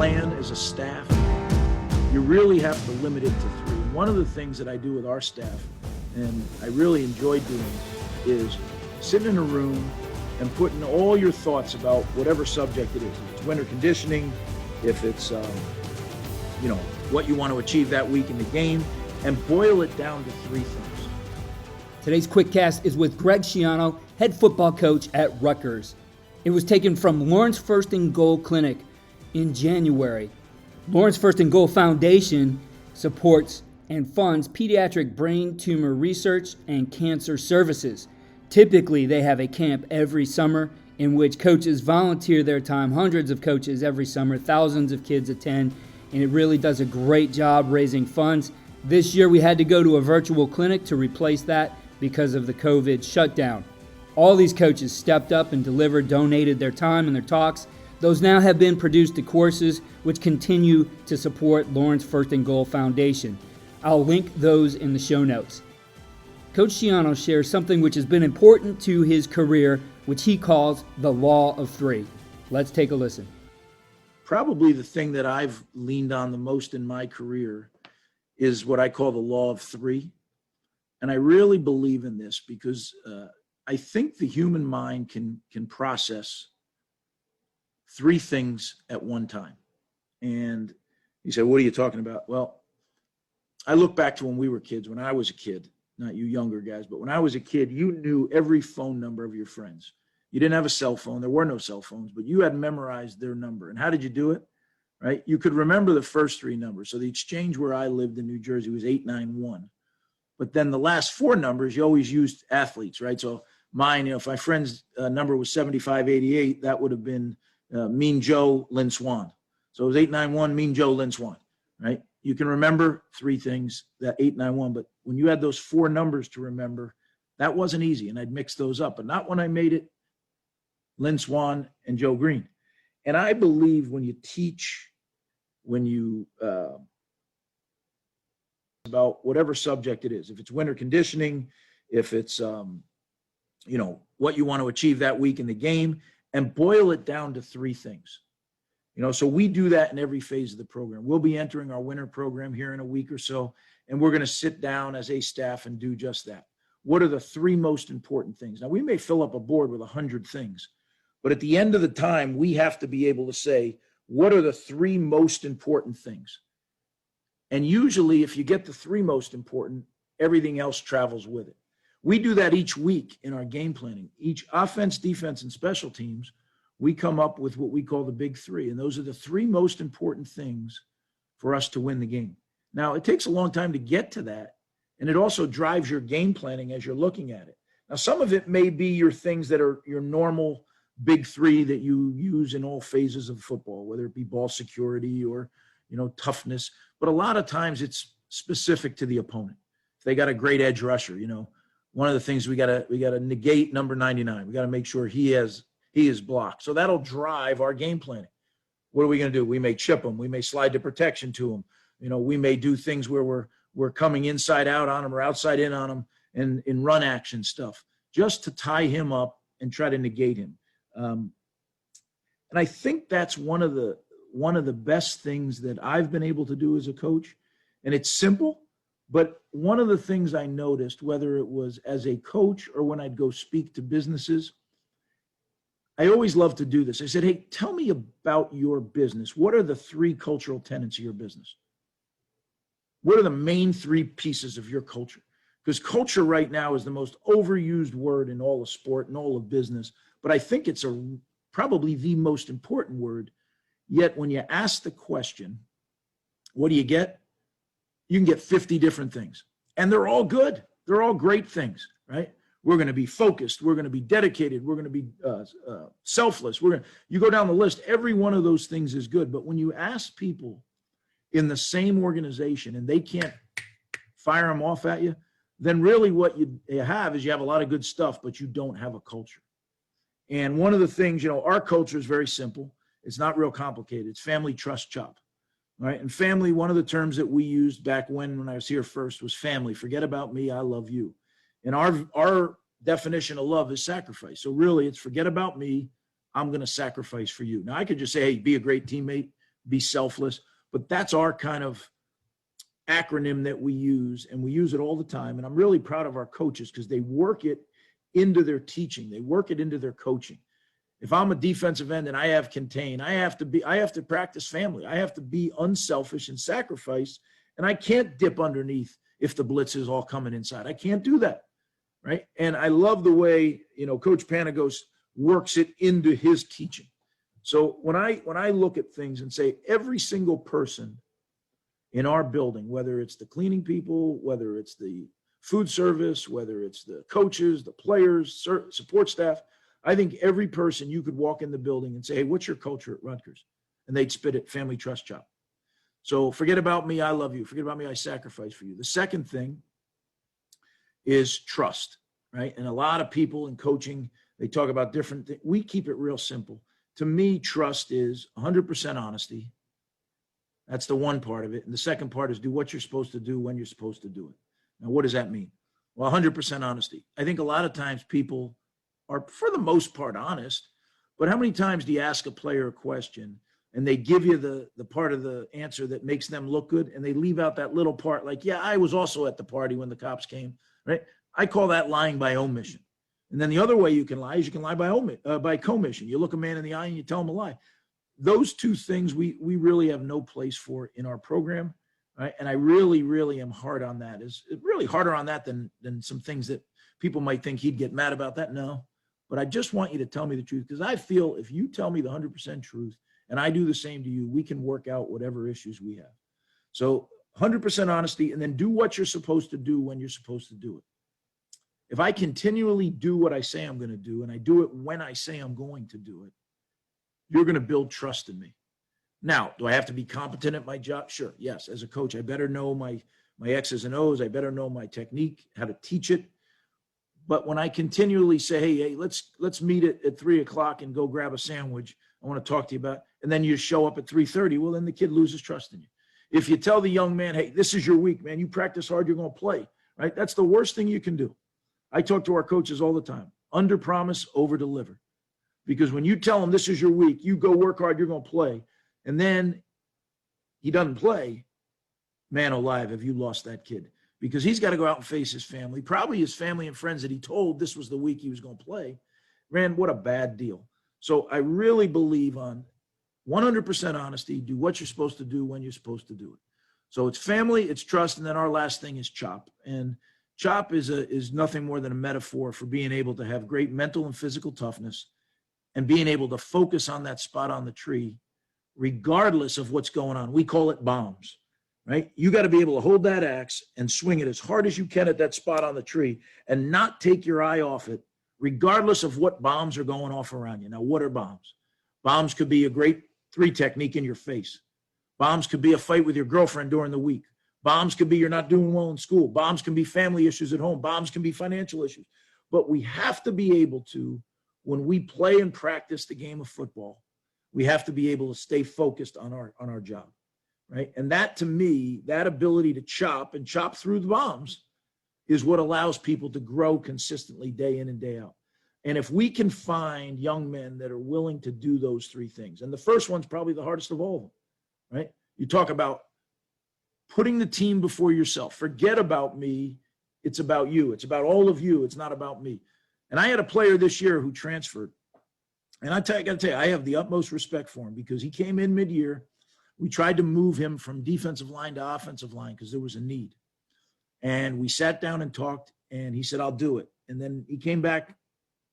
plan as a staff, you really have to limit it to 3. One of the things that I do with our staff, and I really enjoy doing, is sitting in a room and putting all your thoughts about whatever subject it is. If it's winter conditioning, if it's, what you want to achieve that week in the game, and boil it down to 3 things. Today's Quickcast is with Greg Schiano, head football coach at Rutgers. It was taken from Lawrence First and Goal Clinic in January. Lawrence First and Goal Foundation supports and funds pediatric brain tumor research and cancer services. Typically, they have a camp every summer in which coaches volunteer their time. Hundreds of coaches every summer, thousands of kids attend, and it really does a great job raising funds. This year, we had to go to a virtual clinic to replace that because of the COVID shutdown. All these coaches stepped up and delivered, donated their time and their talks. Those now have been produced to courses which continue to support Lawrence First and Goal Foundation. I'll link those in the show notes. Coach Schiano shares something which has been important to his career, which he calls the Law of 3. Let's take a listen. Probably the thing that I've leaned on the most in my career is what I call the Law of 3. And I really believe in this because I think the human mind can process 3 things at one time. And you say, what are you talking about? Well, I look back to when we were kids, when I was a kid, not you younger guys, but when I was a kid, you knew every phone number of your friends. You didn't have a cell phone. There were no cell phones, but you had memorized their number. And how did you do it? Right? You could remember the first 3 numbers. So the exchange where I lived in New Jersey was 891. But then the last 4 numbers, you always used athletes, right? So mine, if my friend's number was 7588, that would have been Mean Joe Lynn Swan. So it was 891, Mean Joe Lynn Swan, right? You can remember 3 things, that 891, but when you had those 4 numbers to remember, that wasn't easy, and I'd mix those up, but not when I made it Lynn Swan and Joe Green. And I believe when you teach, when you about whatever subject it is, if it's winter conditioning, if it's, what you want to achieve that week in the game, and boil it down to 3 things. So we do that in every phase of the program. We'll be entering our winter program here in a week or so, and we're going to sit down as a staff and do just that. What are the 3 most important things? Now, we may fill up a board with 100 things, but at the end of the time, we have to be able to say, what are the 3 most important things? And usually, if you get the 3 most important, everything else travels with it. We do that each week in our game planning. Each offense, defense, and special teams, we come up with what we call the big 3. And those are the 3 most important things for us to win the game. Now, it takes a long time to get to that. And it also drives your game planning as you're looking at it. Now, some of it may be your things that are your normal big 3 that you use in all phases of football, whether it be ball security or, toughness. But a lot of times it's specific to the opponent. If they got a great edge rusher, one of the things we got to negate number 99. We got to make sure he is blocked. So that'll drive our game planning. What are we going to do? We may chip them. We may slide to protection to them. We may do things where we're coming inside out on them or outside in on them and in run action stuff just to tie him up and try to negate him. And I think that's one of the best things that I've been able to do as a coach. And it's simple, but one of the things I noticed, whether it was as a coach or when I'd go speak to businesses, I always love to do this. I said, hey, tell me about your business. What are the 3 cultural tenets of your business? What are the main 3 pieces of your culture? Because culture right now is the most overused word in all of sport and all of business, but I think it's probably the most important word. Yet when you ask the question, what do you get? You can get 50 different things. And they're all good. They're all great things, right? We're going to be focused. We're going to be dedicated. We're going to be selfless. You go down the list. Every one of those things is good. But when you ask people in the same organization and they can't fire them off at you, then really what you have is you have a lot of good stuff, but you don't have a culture. And one of the things, our culture is very simple. It's not real complicated. It's family, trust, chop. Right? And family, one of the terms that we used back when I was here first was family. Forget about me, I love you. And our definition of love is sacrifice. So really it's forget about me, I'm going to sacrifice for you. Now I could just say, hey, be a great teammate, be selfless. But that's our kind of acronym that we use, and we use it all the time. And I'm really proud of our coaches because they work it into their teaching. They work it into their coaching. If I'm a defensive end and I have contain, I have to practice family. I have to be unselfish and sacrifice. And I can't dip underneath if the blitz is all coming inside. I can't do that. Right. And I love the way, Coach Panagos works it into his teaching. So when I look at things and say every single person in our building, whether it's the cleaning people, whether it's the food service, whether it's the coaches, the players, support staff, I think every person you could walk in the building and say, hey, what's your culture at Rutgers? And they'd spit it, family, trust, chop. So forget about me, I love you. Forget about me, I sacrifice for you. The second thing is trust, right? And a lot of people in coaching, they talk about different things. We keep it real simple. To me, trust is 100% honesty. That's the one part of it. And the second part is do what you're supposed to do when you're supposed to do it. Now, what does that mean? Well, 100% honesty. I think a lot of times people are, for the most part, honest. But how many times do you ask a player a question and they give you the part of the answer that makes them look good, and they leave out that little part like, yeah, I was also at the party when the cops came, right? I call that lying by omission. And then the other way you can lie is you can lie by commission. You look a man in the eye and you tell him a lie. Those two things we really have no place for in our program, right? And I really, really am hard on that. Is really harder on that than some things that people might think he'd get mad about that. No, but I just want you to tell me the truth, because I feel if you tell me the 100% truth and I do the same to you, we can work out whatever issues we have. So 100% honesty, and then do what you're supposed to do when you're supposed to do it. If I continually do what I say I'm going to do, and I do it when I say I'm going to do it, you're going to build trust in me. Now, do I have to be competent at my job? Sure. Yes. As a coach, I better know my X's and O's. I better know my technique, how to teach it. But when I continually say, hey, let's meet at 3:00 and go grab a sandwich, I want to talk to you about, and then you show up at 3:30, well, then the kid loses trust in you. If you tell the young man, hey, this is your week, man, you practice hard, you're going to play, right? That's the worst thing you can do. I talk to our coaches all the time. Under promise, over deliver. Because when you tell them this is your week, you go work hard, you're going to play, and then he doesn't play, man alive, have you lost that kid? Because he's got to go out and face his family, probably his family and friends that he told this was the week he was going to play. Man, what a bad deal. So I really believe on 100% honesty, do what you're supposed to do when you're supposed to do it. So it's family, it's trust, and then our last thing is chop. And chop is nothing more than a metaphor for being able to have great mental and physical toughness and being able to focus on that spot on the tree, regardless of what's going on. We call it bombs, right? You got to be able to hold that axe and swing it as hard as you can at that spot on the tree and not take your eye off it, regardless of what bombs are going off around you. Now, what are bombs? Bombs could be a great 3 technique in your face. Bombs could be a fight with your girlfriend during the week. Bombs could be you're not doing well in school. Bombs can be family issues at home. Bombs can be financial issues. But we have to be able to, when we play and practice the game of football, we have to be able to stay focused on our job, right? And that, to me, that ability to chop through the bombs is what allows people to grow consistently day in and day out. And if we can find young men that are willing to do those 3 things, and the first one's probably the hardest of all of them, right? You talk about putting the team before yourself. Forget about me. It's about you. It's about all of you. It's not about me. And I had a player this year who transferred. And I got to tell you, I have the utmost respect for him because he came in mid-year. We tried to move him from defensive line to offensive line because there was a need. And we sat down and talked, and he said, I'll do it. And then he came back,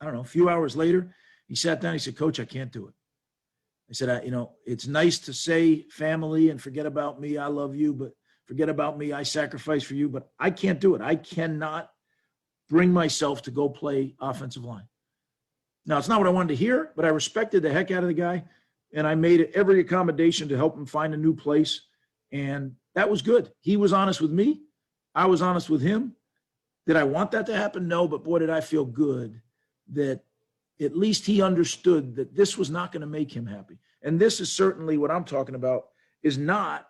I don't know, a few hours later. He sat down. He said, Coach, I can't do it. I said, it's nice to say family and forget about me. I love you, but forget about me. I sacrifice for you, but I can't do it. I cannot bring myself to go play offensive line. Now, it's not what I wanted to hear, but I respected the heck out of the guy, and I made every accommodation to help him find a new place, and that was good. He was honest with me. I was honest with him. Did I want that to happen? No, but boy, did I feel good that at least he understood that this was not going to make him happy. And this is certainly what I'm talking about is not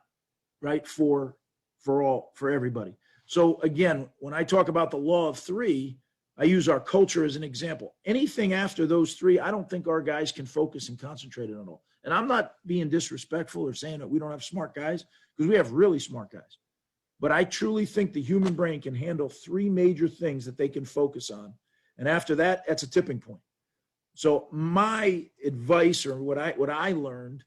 right for everybody. So again, when I talk about the law of 3, I use our culture as an example. Anything after those 3, I don't think our guys can focus and concentrate on all. And I'm not being disrespectful or saying that we don't have smart guys, because we have really smart guys. But I truly think the human brain can handle 3 major things that they can focus on. And after that, that's a tipping point. So my advice, or what I learned,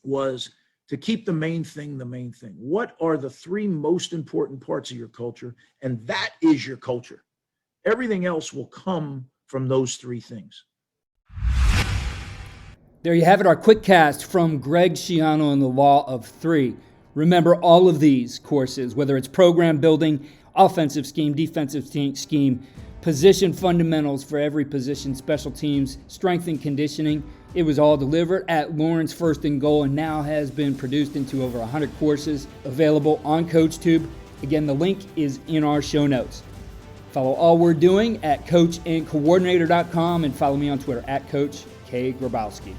was to keep the main thing the main thing. What are the 3 most important parts of your culture? And that is your culture. Everything else will come from those 3 things. There you have it, our Quickcast from Greg Schiano and the Law of 3. Remember, all of these courses, whether it's program building, offensive scheme, defensive scheme, position fundamentals for every position, special teams, strength and conditioning, it was all delivered at Lawrence First and Goal, and now has been produced into over 100 courses available on CoachTube. Again, the link is in our show notes. Follow all we're doing at coachandcoordinator.com, and follow me on Twitter at Coach K. Grabowski.